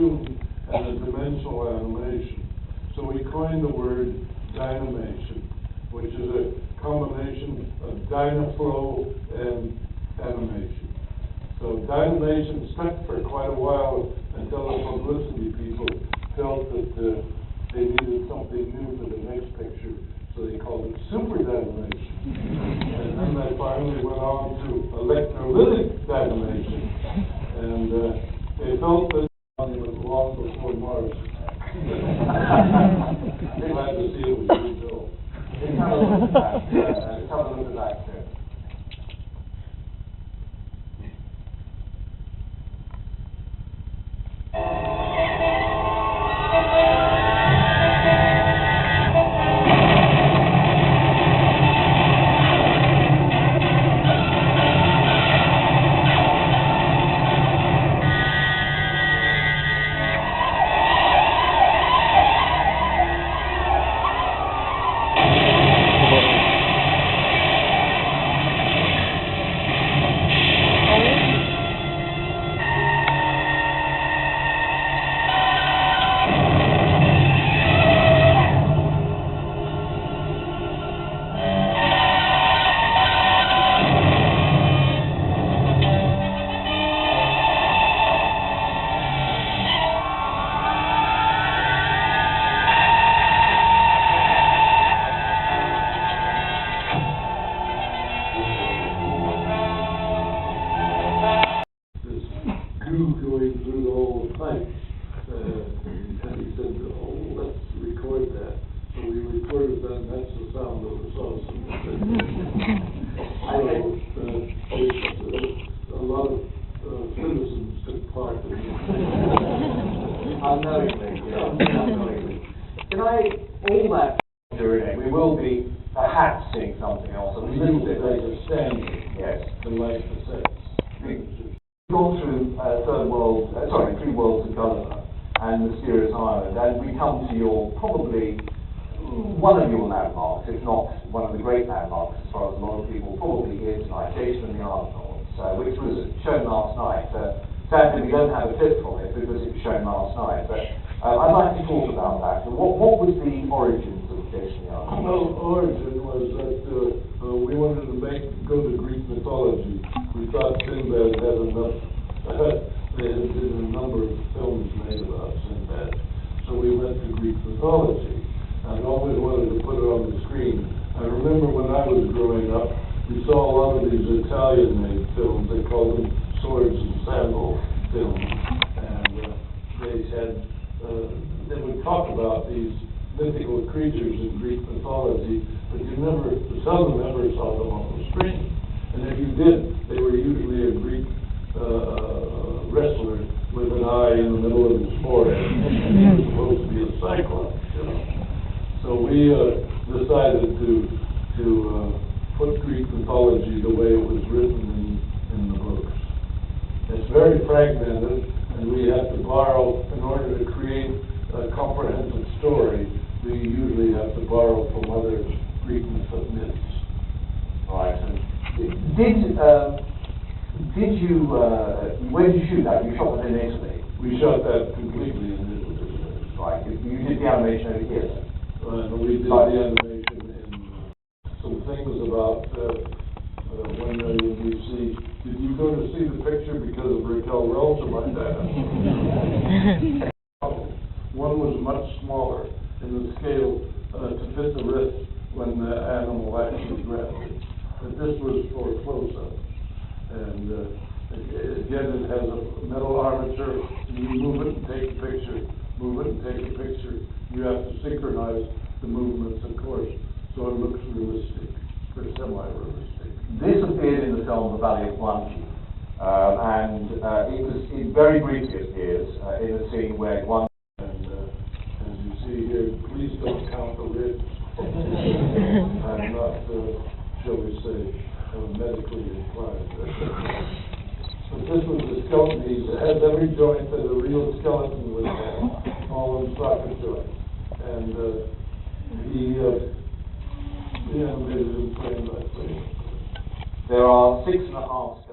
cartoon and a dimensional animation. So we coined the word dynamation, which is a combination of dynaflow and animation. So dynamation stuck for quite a while until the publicity people felt that they needed something new for the next picture, so they called it super dynamation. And then they finally went on to electrolytic dynamation, and they felt that it was long before Mars. They had to see it was pretty dull. Let's have a look at that. Let's have a look at that too. Going through the whole pipe, and he said, "Oh, let's record that." So we recorded that, and that's the sound of the sauce. A lot of citizens took part in it. Unknowingly. Can I, all that during it, we will be perhaps seeing something else. We use it as a standard. Yes. To light the sets. We've gone through three worlds of Gulliver and Mysterious Island, and we come to your, probably, one of your landmarks, if not one of the great landmarks, as far as a lot of people probably here tonight, Jason and the Argonauts, which was shown last night. Sadly, we don't have a clip from it because it was shown last night, but I'd like to talk about that. What was the origins of Jason and the Argonauts? Well, origin was that we wanted to go to Greek mythology. We thought Sinbad had enough. There had been a number of films made about Sinbad, so we went to Greek mythology. I always wanted to put it on the screen. I remember when I was growing up, we saw a lot of these Italian-made films. They called them swords and sandals films, and they would talk about these mythical creatures in Greek mythology, but you seldom ever saw them on the screen. And if you did, they were usually a Greek wrestler with an eye in the middle of his forehead. He was supposed to be a cyclops, you know. So we decided to put Greek mythology the way it was written in the books. It's very fragmented, and we have to borrow, in order to create a comprehensive story, we usually have to borrow from other Greek myths. Right. Did you, where did you shoot that? You shot that in Italy? We shot that completely in Italy. Right. You did the animation over here then? We did the animation in some things about 1 million BC. Did you go to see the picture because of Raquel Welch or my dad? One was much smaller in the scale to fit the wrist when the animal actually grabbed it. But this was for close-up. And again, it has a metal armature. You move it and take a picture. Move it and take a picture. You have to synchronize the movements, of course, so it looks realistic, or semi-realistic. This appeared in the film The Valley of Guanchi, and it very briefly appears in a scene where Guanchi. And as you see here, please don't count the ribs. I'm not, shall we say, medically inclined. But this was the skeleton piece. It has every joint that a real skeleton would have, all in socket joints. And he animated in frame by frame. There are 6.5